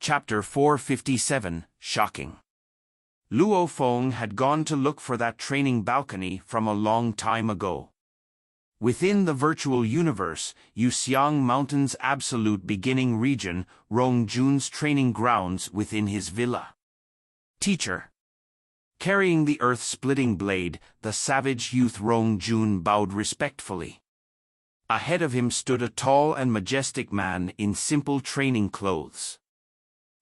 Chapter 457, Shocking. Luo Feng had gone to look for that training balcony from a long time ago. Within the virtual universe, Yuxiang Mountain's absolute beginning region, Rong Jun's training grounds within his villa. Teacher. Carrying the earth-splitting blade, the savage youth Rong Jun bowed respectfully. Ahead of him stood a tall and majestic man in simple training clothes.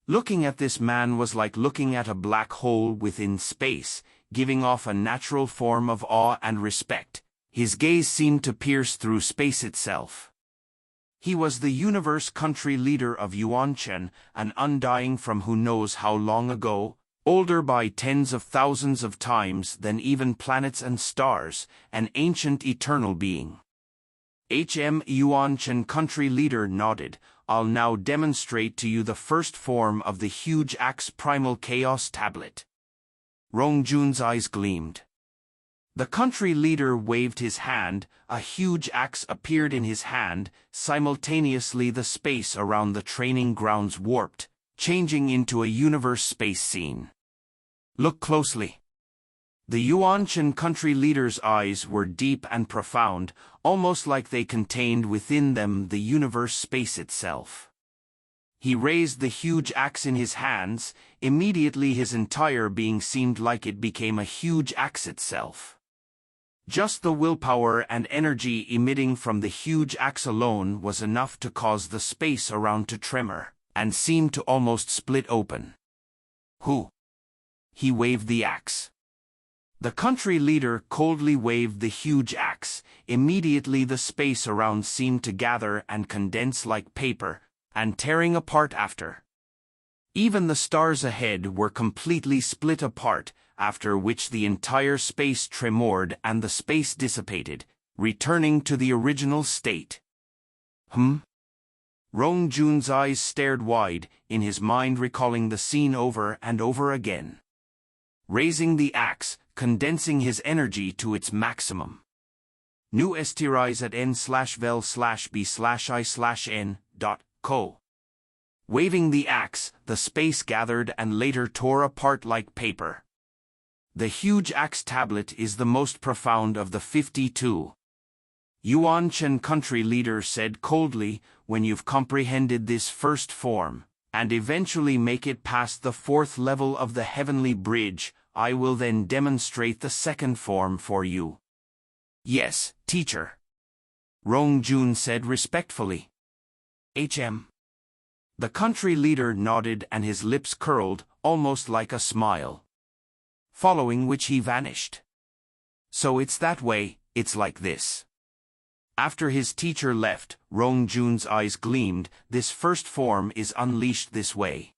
Looking at this man was like looking at a black hole within space, giving off a natural form of awe and respect. His gaze seemed to pierce through space itself. He was the universe country leader of Yuanchen, an undying from who knows how long ago, older by tens of thousands of times than even planets and stars, an ancient eternal being. Yuanchen country leader nodded. I'll now demonstrate to you the first form of the huge axe primal chaos tablet. Rong Jun's eyes gleamed. The country leader waved his hand, a huge axe appeared in his hand, simultaneously the space around the training grounds warped, changing into a universe space scene. Look closely. The Yuanchen country leader's eyes were deep and profound, almost like they contained within them the universe space itself. He raised the huge axe in his hands, immediately his entire being seemed like it became a huge axe itself. Just the willpower and energy emitting from the huge axe alone was enough to cause the space around to tremor, and seemed to almost split open. Who? He waved the axe. The country leader coldly waved the huge axe. Immediately the space around seemed to gather and condense like paper, and tearing apart after. Even the stars ahead were completely split apart, after which the entire space tremored and the space dissipated, returning to the original state. Rong Jun's eyes stared wide, in his mind recalling the scene over and over again. Raising the axe, condensing his energy to its maximum. New estirise at n/vel/b/i/n.co. Waving the axe, the space gathered and later tore apart like paper. The huge axe tablet is the most profound of the 52. Yuanchen country leader said coldly, when you've comprehended this first form, and eventually make it past the 4th level of the heavenly bridge, I will then demonstrate the second form for you. Yes, teacher. Rong Jun said respectfully. The country leader nodded and his lips curled, almost like a smile. Following which he vanished. So it's that way, it's like this. After his teacher left, Rong Jun's eyes gleamed, this first form is unleashed this way.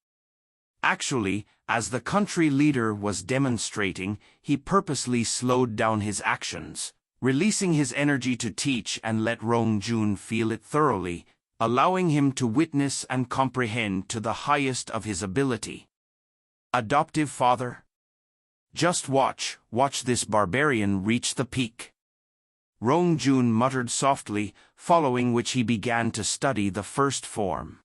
Actually, as the country leader was demonstrating, he purposely slowed down his actions, releasing his energy to teach and let Rong Jun feel it thoroughly, allowing him to witness and comprehend to the highest of his ability. Adoptive father? Just watch this barbarian reach the peak. Rong Jun muttered softly, following which he began to study the first form.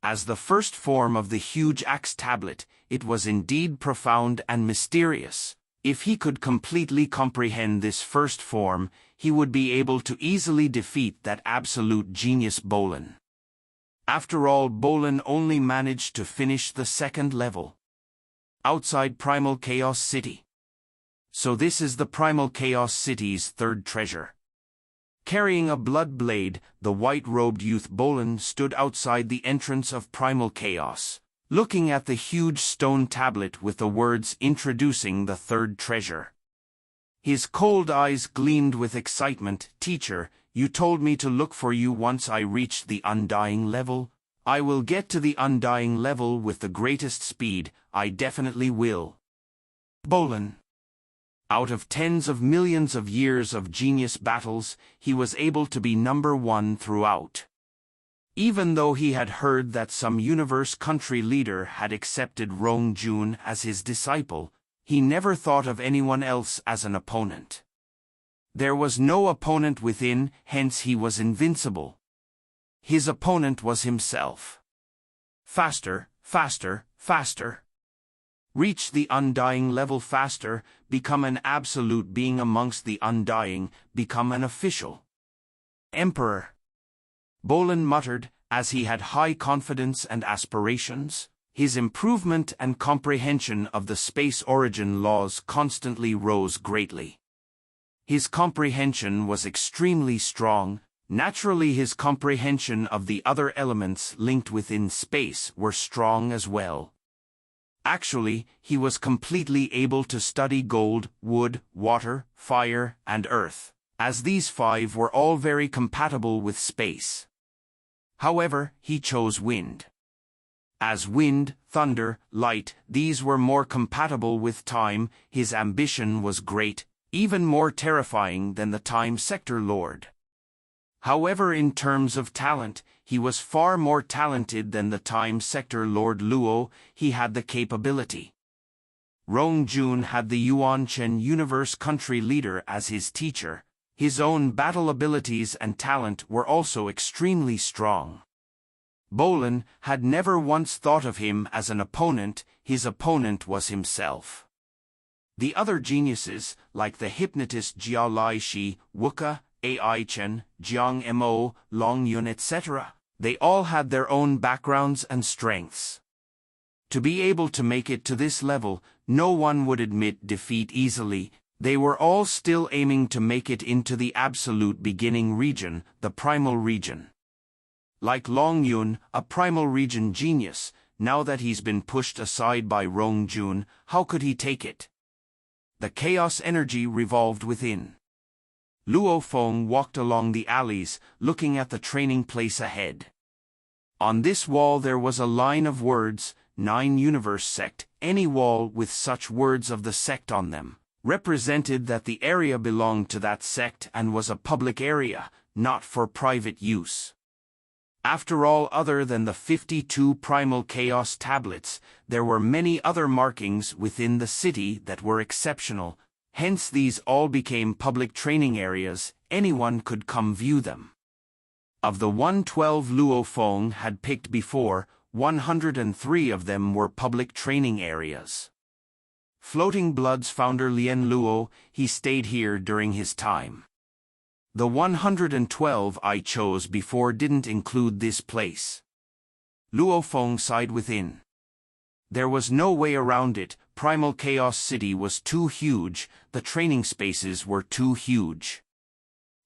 As the first form of the huge axe tablet, it was indeed profound and mysterious. If he could completely comprehend this first form, he would be able to easily defeat that absolute genius Bolin. After all, Bolin only managed to finish the 2nd level. Outside Primal Chaos City. So this is the Primal Chaos City's 3rd treasure. Carrying a blood blade, the white-robed youth Bolin stood outside the entrance of Primal Chaos, looking at the huge stone tablet with the words introducing the 3rd treasure. His cold eyes gleamed with excitement. Teacher, you told me to look for you once I reached the undying level. I will get to the undying level with the greatest speed, I definitely will. Bolin. Out of tens of millions of years of genius battles, he was able to be number 1 throughout. Even though he had heard that some universe country leader had accepted Rong Jun as his disciple, he never thought of anyone else as an opponent. There was no opponent within, hence he was invincible. His opponent was himself. Faster, faster, faster. Reach the undying level faster, become an absolute being amongst the undying, become an official emperor. Bolin muttered, as he had high confidence and aspirations. His improvement and comprehension of the space origin laws constantly rose greatly. His comprehension was extremely strong. Naturally, his comprehension of the other elements linked within space were strong as well. Actually, he was completely able to study gold, wood, water, fire, and earth, as these five were all very compatible with space. However, he chose wind. As wind, thunder, light, these were more compatible with time, his ambition was great, even more terrifying than the Time Sector Lord. However, in terms of talent, he was far more talented than the Time Sector Lord Luo. He had the capability. Rong Jun had the Yuan Chen Universe Country Leader as his teacher. His own battle abilities and talent were also extremely strong. Bolin had never once thought of him as an opponent. His opponent was himself. The other geniuses, like the hypnotist Jiao Lai Shi, Wuka, Ai Chen, Jiang Mo, Long Yun, etc., they all had their own backgrounds and strengths. To be able to make it to this level, no one would admit defeat easily. They were all still aiming to make it into the absolute beginning region, the primal region. Like Long Yun, a primal region genius, now that he's been pushed aside by Rong Jun, how could he take it? The chaos energy revolved within. Luo Feng walked along the alleys, looking at the training place ahead. On this wall there was a line of words, 9 Universe Sect. Any wall with such words of the sect on them represented that the area belonged to that sect and was a public area, not for private use. After all, other than the 52 primal chaos tablets, there were many other markings within the city that were exceptional. Hence these all became public training areas. Anyone could come view them. Of the 112 Luo Feng had picked before, 103 of them were public training areas. Floating Blood's founder Lien Luo, he stayed here during his time. The 112 I chose before didn't include this place. Luo Feng sighed within. There was no way around it. Primal Chaos City was too huge, the training spaces were too huge.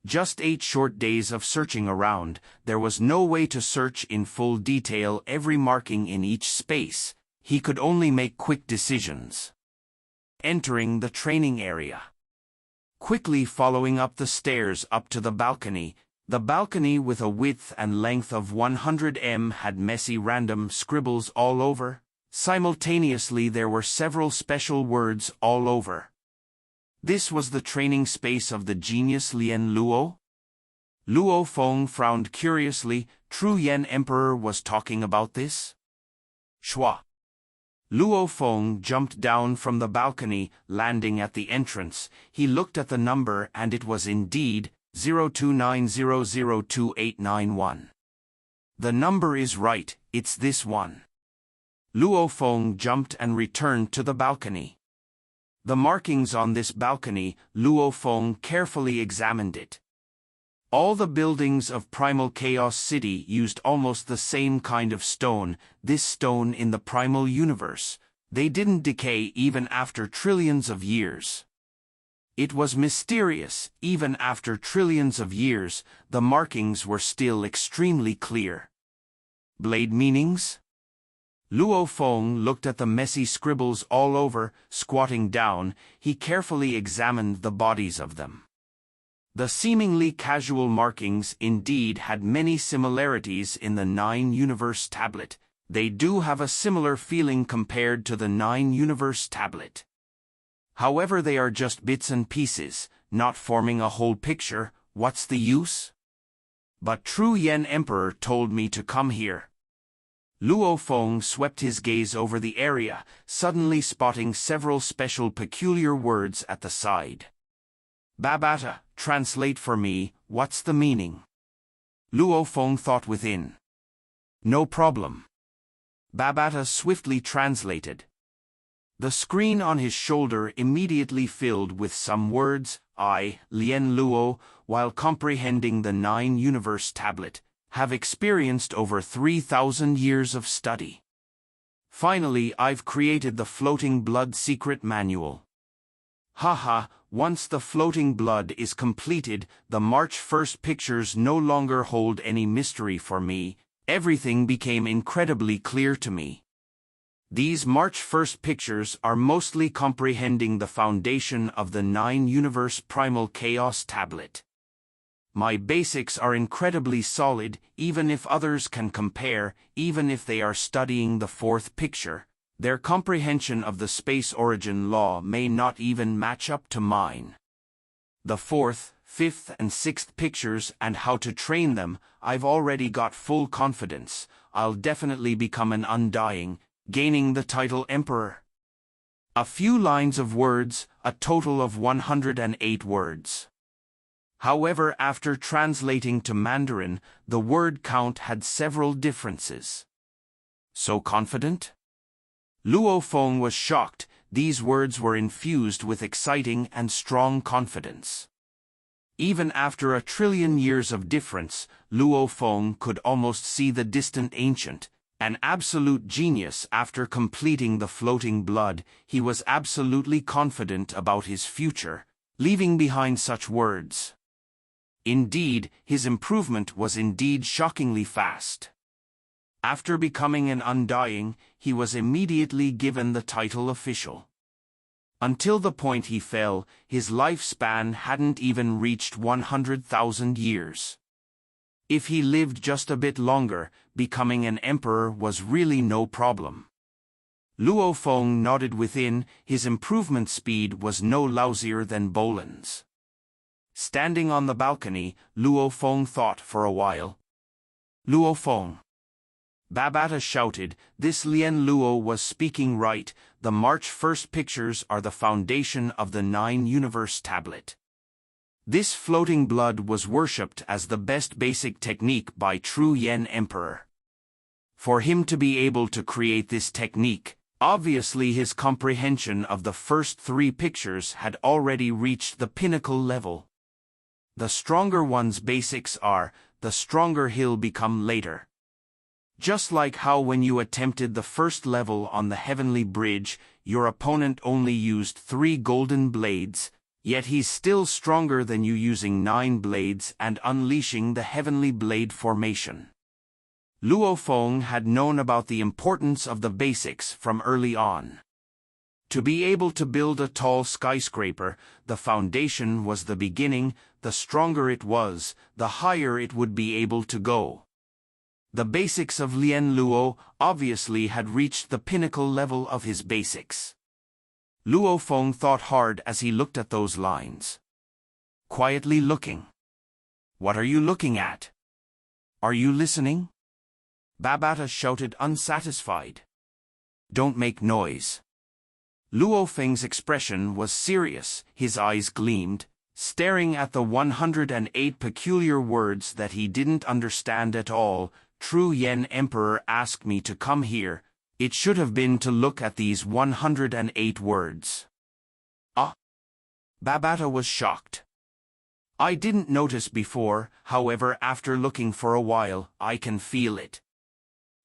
Just 8 short days of searching around, there was no way to search in full detail every marking in each space. He could only make quick decisions. Entering the training area. Quickly following up the stairs up to the balcony with a width and length of 100 m had messy random scribbles all over. Simultaneously there were several special words all over. This was the training space of the genius Lien Luo? Luo Feng frowned curiously. True Yen Emperor was talking about this? Shua. Luo Feng jumped down from the balcony, landing at the entrance. He looked at the number and it was indeed 0290028891. The number is right, it's this one. Luo Feng jumped and returned to the balcony. The markings on this balcony, Luo Feng carefully examined it. All the buildings of Primal Chaos City used almost the same kind of stone, this stone in the primal universe. They didn't decay even after trillions of years. It was mysterious. Even after trillions of years, the markings were still extremely clear. Blade meanings? Luo Feng looked at the messy scribbles all over. Squatting down, he carefully examined the bodies of them. The seemingly casual markings indeed had many similarities in the 9 Universe tablet. They do have a similar feeling compared to the 9 Universe tablet. However, they are just bits and pieces, not forming a whole picture. What's the use? But True Yen Emperor told me to come here. Luo Feng swept his gaze over the area, suddenly spotting several special peculiar words at the side. Babata, translate for me, what's the meaning? Luo Feng thought within. No problem. Babata swiftly translated. The screen on his shoulder immediately filled with some words. I, Lien Luo, while comprehending the 9-universe tablet, have experienced over 3,000 years of study. Finally, I've created the Floating Blood Secret Manual. Haha, once the Floating Blood is completed, the March 1st pictures no longer hold any mystery for me. Everything became incredibly clear to me. These March 1st pictures are mostly comprehending the foundation of the 9-universe Primal Chaos tablet. My basics are incredibly solid, even if others can compare, even if they are studying the 4th picture. Their comprehension of the space origin law may not even match up to mine. The 4th, 5th and 6th pictures and how to train them, I've already got full confidence. I'll definitely become an undying, gaining the title Emperor. A few lines of words, a total of 108 words. However, after translating to Mandarin, the word count had several differences. So confident? Luo Feng was shocked. These words were infused with exciting and strong confidence. Even after 1 trillion years of difference, Luo Feng could almost see the distant ancient, an absolute genius. After completing the Floating Blood, he was absolutely confident about his future, leaving behind such words. Indeed, his improvement was indeed shockingly fast. After becoming an undying, he was immediately given the title official. Until the point he fell, his lifespan hadn't even reached 100,000 years. If he lived just a bit longer, becoming an emperor was really no problem. Luo Feng nodded within. His improvement speed was no lousier than Bolan's. Standing on the balcony, Luo Feng thought for a while. Luo Feng. Babata shouted. This Lien Luo was speaking right. The March 1st pictures are the foundation of the 9-universe tablet. This Floating Blood was worshipped as the best basic technique by True Yen Emperor. For him to be able to create this technique, obviously his comprehension of the first 3 pictures had already reached the pinnacle level. The stronger one's basics are, the stronger he'll become later. Just like how when you attempted the first level on the Heavenly Bridge, your opponent only used 3 golden blades, yet he's still stronger than you using 9 blades and unleashing the Heavenly Blade formation. Luo Feng had known about the importance of the basics from early on. To be able to build a tall skyscraper, the foundation was the beginning. The stronger it was, the higher it would be able to go. The basics of Lien Luo obviously had reached the pinnacle level of his basics. Luo Feng thought hard as he looked at those lines. Quietly looking. What are you looking at? Are you listening? Babata shouted, unsatisfied. Don't make noise. Luo Feng's expression was serious. His eyes gleamed, staring at the 108 peculiar words that he didn't understand at all. True Yen Emperor asked me to come here. It should have been to look at these 108 words. Ah! Babata was shocked. I didn't notice before, however, after looking for a while, I can feel it.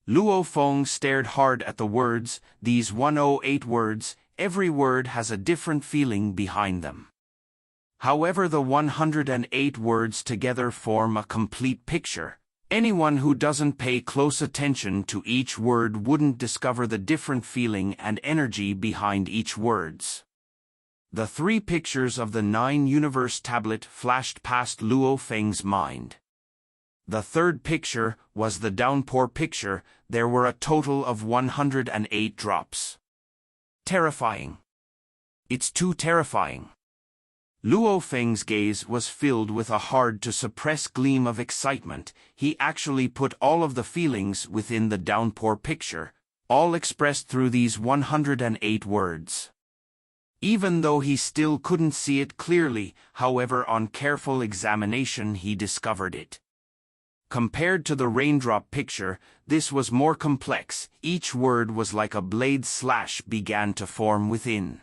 Luo Feng stared hard at the words, these 108 words. Every word has a different feeling behind them. However, the 108 words together form a complete picture. Anyone who doesn't pay close attention to each word wouldn't discover the different feeling and energy behind each words. The 3 pictures of the 9-universe tablet flashed past Luo Feng's mind. The 3rd picture was the downpour picture. There were a total of 108 drops. Terrifying. It's too terrifying. Luo Feng's gaze was filled with a hard-to-suppress gleam of excitement. He actually put all of the feelings within the downpour picture, all expressed through these 108 words. Even though he still couldn't see it clearly, however, on careful examination he discovered it. Compared to the raindrop picture, this was more complex. Each word was like a blade slash began to form within.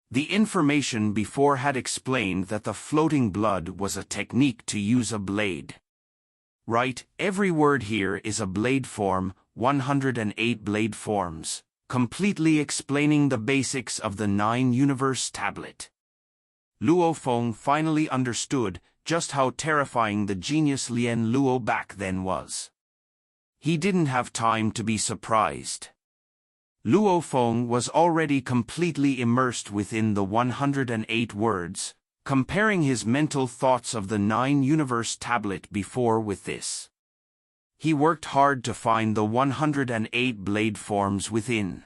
The information before had explained that the floating blood was a technique to use a blade. Right, every word here is a blade form, 108 blade forms, completely explaining the basics of the 9-universe tablet. Luo Feng finally understood just how terrifying the genius Lien Luo back then was. He didn't have time to be surprised. Luo Feng was already completely immersed within the 108 words, comparing his mental thoughts of the 9-universe tablet before with this. He worked hard to find the 108 blade forms within.